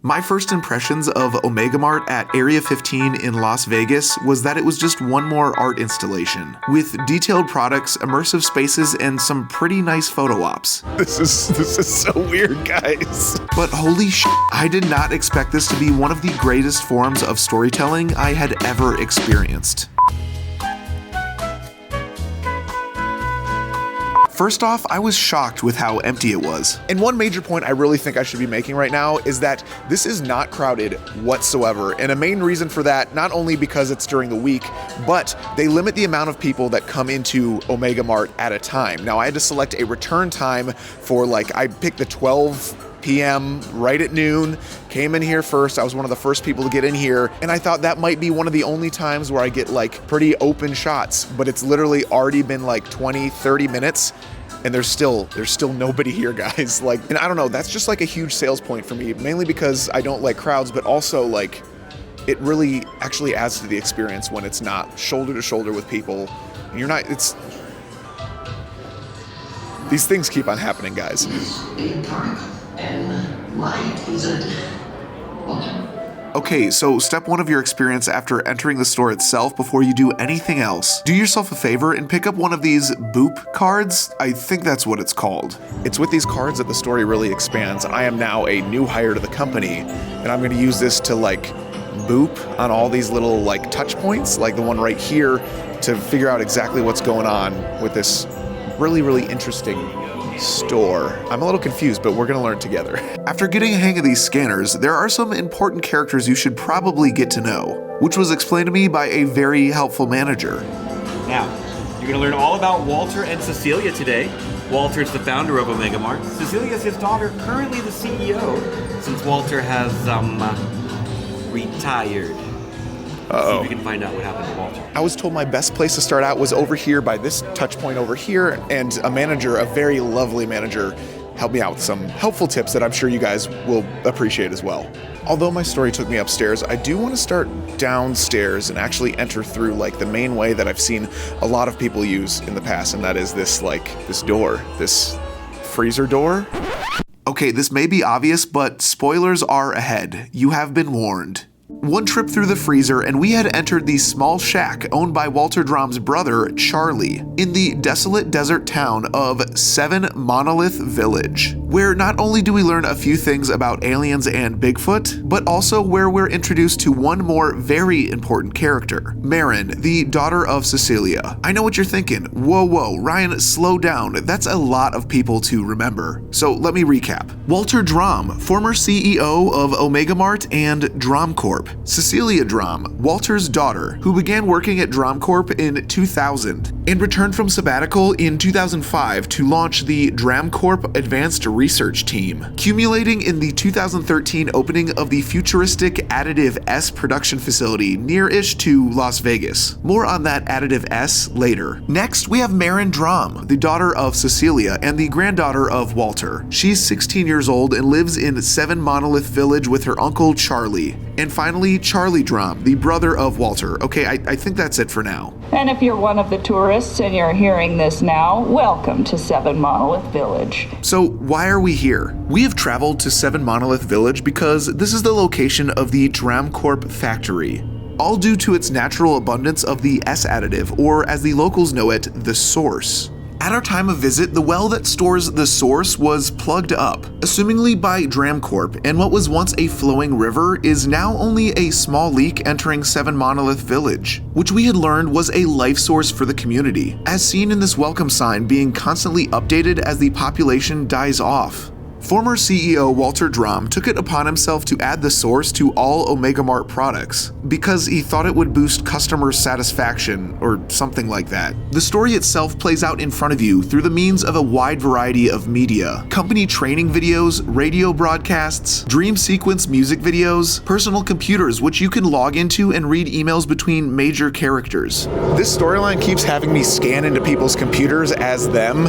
My first impressions of Omega Mart at Area 15 in Las Vegas was that it was just one more art installation, with detailed products, immersive spaces, and some pretty nice photo ops. This is so weird, guys. But holy shit, I did not expect this to be one of the greatest forms of storytelling I had ever experienced. First off, I was shocked with how empty it was. And one major point I really think I should be making right now is that this is not crowded whatsoever. And a main reason for that, not only because it's during the week, but they limit the amount of people that come into Omega Mart at a time. Now I had to select a return time for I picked the 12 p.m. right at noon, came in here first. I was one of the first people to get in here, and I thought that might be one of the only times where I get pretty open shots, but it's literally already been 20, 30 minutes and there's still nobody here, guys. And I don't know, that's just a huge sales point for me, mainly because I don't like crowds, but also it really actually adds to the experience when it's not shoulder to shoulder with people. And you're not, these things keep on happening, guys. Okay, so step one of your experience after entering the store itself before you do anything else. Do yourself a favor and pick up one of these boop cards. I think that's what it's called. It's with these cards that the story really expands. I am now a new hire to the company, and I'm going to use this to boop on all these little touch points, like the one right here, to figure out exactly what's going on with this really, really interesting store. I'm a little confused, but we're gonna learn together. After getting a hang of these scanners, there are some important characters you should probably get to know, which was explained to me by a very helpful manager. Now, you're gonna learn all about Walter and Cecilia today. Walter's the founder of Omega Mart. Cecilia's his daughter, currently the CEO, since Walter has, retired. See if we can find out what happened to Walter. I was told my best place to start out was over here by this touch point over here, and a manager, a very lovely manager, helped me out with some helpful tips that I'm sure you guys will appreciate as well. Although my story took me upstairs, I do want to start downstairs and actually enter through the main way that I've seen a lot of people use in the past, and that is this this door, this freezer door. Okay, this may be obvious, but spoilers are ahead. You have been warned. One trip through the freezer and we had entered the small shack owned by Walter Drom's brother, Charlie, in the desolate desert town of 7 Monolith Village, where not only do we learn a few things about aliens and Bigfoot, but also where we're introduced to one more very important character, Marin, the daughter of Cecilia. I know what you're thinking. Whoa, Ryan, slow down. That's a lot of people to remember. So let me recap. Walter Drom, former CEO of Omega Mart and Drom Corp. Cecilia Drom, Walter's daughter, who began working at Drom Corp in 2000 and returned from sabbatical in 2005 to launch the Drom Corp Advanced Research Team, culminating in the 2013 opening of the futuristic Additive S production facility near-ish to Las Vegas. More on that Additive S later. Next, we have Marin Drom, the daughter of Cecilia and the granddaughter of Walter. She's 16 years old and lives in 7 Monolith Village with her uncle Charlie. And finally, Charlie Drom, the brother of Walter. Okay, I think that's it for now. And if you're one of the tourists and you're hearing this now, welcome to 7 Monolith Village. So why are we here? We have traveled to 7 Monolith Village because this is the location of the Drom Corp factory, all due to its natural abundance of the S additive, or as the locals know it, the source. At our time of visit, the well that stores the source was plugged up, assumingly by Drom Corp, and what was once a flowing river is now only a small leak entering 7 Monolith Village, which we had learned was a life source for the community, as seen in this welcome sign being constantly updated as the population dies off. Former CEO Walter Drom took it upon himself to add the source to all Omega Mart products because he thought it would boost customer satisfaction or something like that. The story itself plays out in front of you through the means of a wide variety of media: company training videos, radio broadcasts, dream sequence music videos, personal computers which you can log into and read emails between major characters. This storyline keeps having me scan into people's computers as them.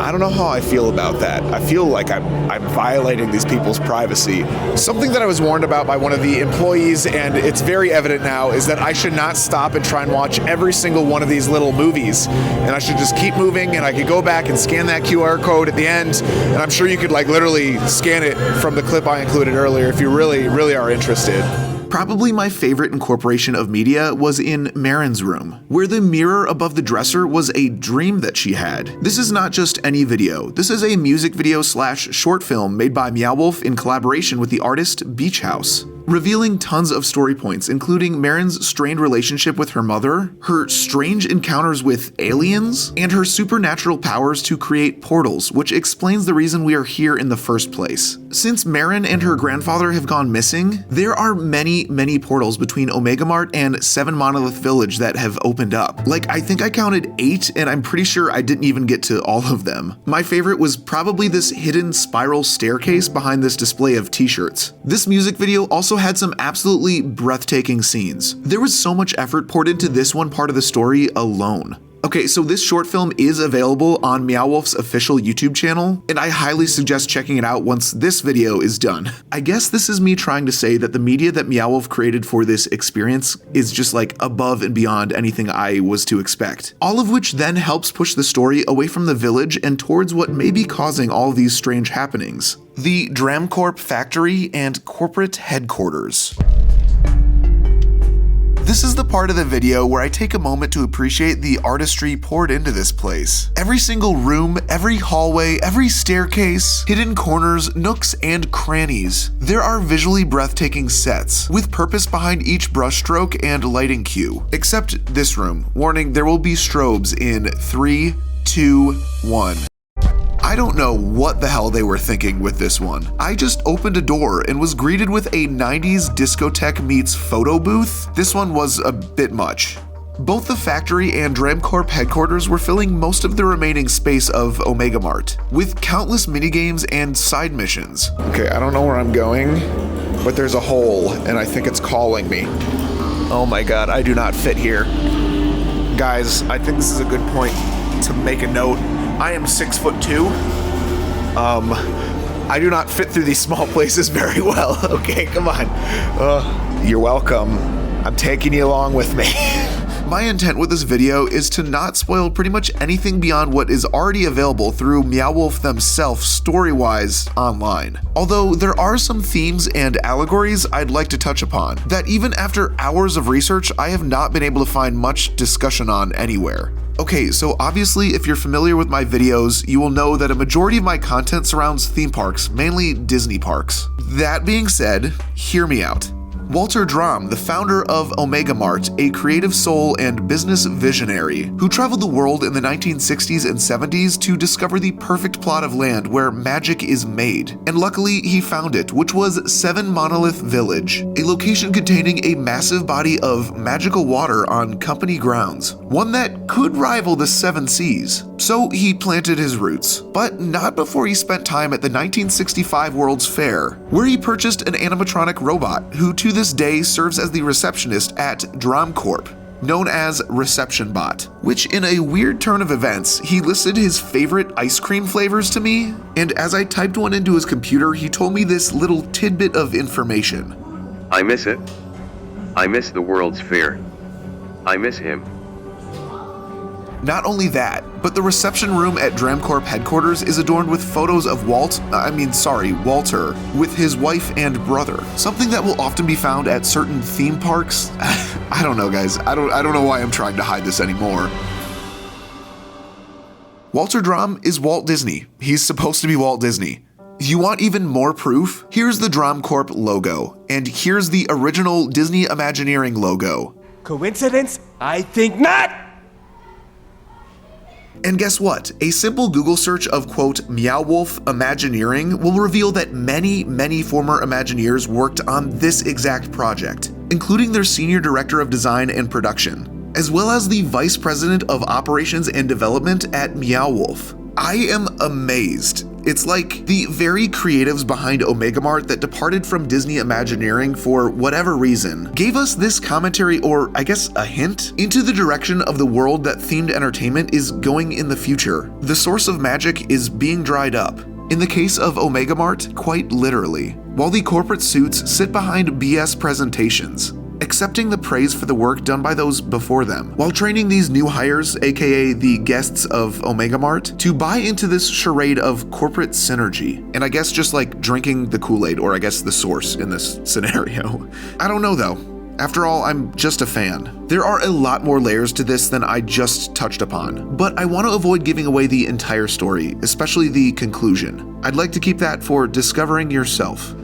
I don't know how I feel about that. I feel like I'm violating these people's privacy. Something that I was warned about by one of the employees, and it's very evident now, is that I should not stop and try and watch every single one of these little movies. And I should just keep moving, and I could go back and scan that QR code at the end. And I'm sure you could like literally scan it from the clip I included earlier if you really, really are interested. Probably my favorite incorporation of media was in Marin's room, where the mirror above the dresser was a dream that she had. This is not just any video. This is a music video / short film made by Meow Wolf in collaboration with the artist Beach House, revealing tons of story points, including Marin's strained relationship with her mother, her strange encounters with aliens, and her supernatural powers to create portals, which explains the reason we are here in the first place. Since Marin and her grandfather have gone missing, there are many portals between Omega Mart and 7 Monolith Village that have opened up. Like, I think I counted 8, and I'm pretty sure I didn't even get to all of them. My favorite was probably this hidden spiral staircase behind this display of t-shirts. This music video also had some absolutely breathtaking scenes. There was so much effort poured into this one part of the story alone. Okay, so this short film is available on Meow Wolf's official YouTube channel, and I highly suggest checking it out once this video is done. I guess this is me trying to say that the media that Meow Wolf created for this experience is just like above and beyond anything I was to expect. All of which then helps push the story away from the village and towards what may be causing all these strange happenings: the Dramcorp factory and corporate headquarters. This is the part of the video where I take a moment to appreciate the artistry poured into this place. Every single room, every hallway, every staircase, hidden corners, nooks, and crannies. There are visually breathtaking sets, with purpose behind each brushstroke and lighting cue. Except this room. Warning, there will be strobes in 3, 2, 1. I don't know what the hell they were thinking with this one. I just opened a door and was greeted with a 90s discotheque meets photo booth. This one was a bit much. Both the factory and Dramcorp headquarters were filling most of the remaining space of Omega Mart, with countless minigames and side missions. Okay, I don't know where I'm going, but there's a hole, and I think it's calling me. Oh my god, I do not fit here. Guys, I think this is a good point to make a note. I am 6'2". I do not fit through these small places very well. Okay, come on. You're welcome. I'm taking you along with me. My intent with this video is to not spoil pretty much anything beyond what is already available through Meow Wolf themselves story-wise online. Although there are some themes and allegories I'd like to touch upon that even after hours of research I have not been able to find much discussion on anywhere. Okay, so obviously if you're familiar with my videos, you will know that a majority of my content surrounds theme parks, mainly Disney parks. That being said, hear me out. Walter Drum, the founder of Omega Mart, a creative soul and business visionary who traveled the world in the 1960s and 70s to discover the perfect plot of land where magic is made. And luckily, he found it, which was 7 Monolith Village, a location containing a massive body of magical water on company grounds, one that could rival the 7 Seas. So he planted his roots, but not before he spent time at the 1965 World's Fair, where he purchased an animatronic robot who to this day serves as the receptionist at Dramcorp, known as Reception Bot, which in a weird turn of events, he listed his favorite ice cream flavors to me, and as I typed one into his computer, he told me this little tidbit of information. I miss it. I miss the World's Fair. I miss him. Not only that, but the reception room at Dramcorp headquarters is adorned with photos of Walter, with his wife and brother. Something that will often be found at certain theme parks. I don't know, guys. I don't know why I'm trying to hide this anymore. Walter Drum is Walt Disney. He's supposed to be Walt Disney. You want even more proof? Here's the Dramcorp logo, and here's the original Disney Imagineering logo. Coincidence? I think not! And guess what? A simple Google search of, quote, Meow Wolf Imagineering will reveal that many former Imagineers worked on this exact project, including their senior director of design and production, as well as the vice president of operations and development at Meow Wolf. I am amazed. It's like the very creatives behind Omega Mart that departed from Disney Imagineering for whatever reason gave us this commentary, or I guess a hint, into the direction of the world that themed entertainment is going in the future. The source of magic is being dried up. In the case of Omega Mart, quite literally, while the corporate suits sit behind BS presentations, accepting the praise for the work done by those before them, while training these new hires, aka the guests of Omega Mart, to buy into this charade of corporate synergy. And I guess just like drinking the Kool-Aid, or I guess the source in this scenario. I don't know though. After all, I'm just a fan. There are a lot more layers to this than I just touched upon, but I want to avoid giving away the entire story, especially the conclusion. I'd like to keep that for discovering yourself.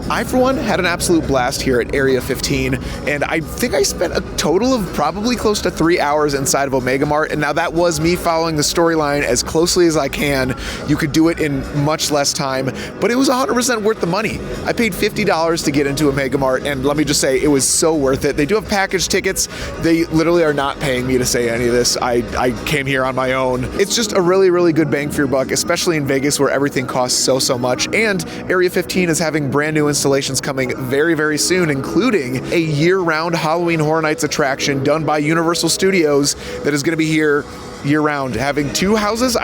I, for one, had an absolute blast here at Area 15, and I think I spent a total of probably close to 3 hours inside of Omega Mart, and now that was me following the storyline as closely as I can. You could do it in much less time, but it was 100% worth the money. I paid $50 to get into Omega Mart, and let me just say, it was so worth it. They do have package tickets. They literally are not paying me to say any of this. I came here on my own. It's just a really, really good bang for your buck, especially in Vegas where everything costs so much, and Area 15 is having brand new installations coming very, very soon, including a year-round Halloween Horror Nights attraction done by Universal Studios that is going to be here year-round, having two houses.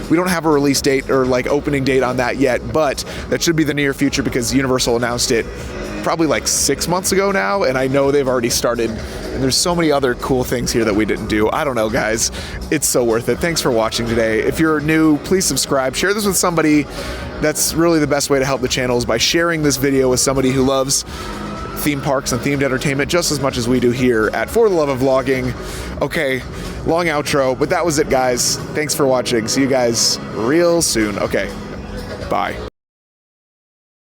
We don't have a release date or like opening date on that yet, but that should be the near future because Universal announced it probably like 6 months ago now, and I know they've already started, and there's so many other cool things here that we didn't do. I don't know, guys. It's so worth it. Thanks for watching today. If you're new, please subscribe. Share this with somebody. That's really the best way to help the channel, is by sharing this video with somebody who loves theme parks and themed entertainment just as much as we do here at For the Love of Vlogging. Okay, long outro, but that was it, guys. Thanks for watching. See you guys real soon. Okay, bye.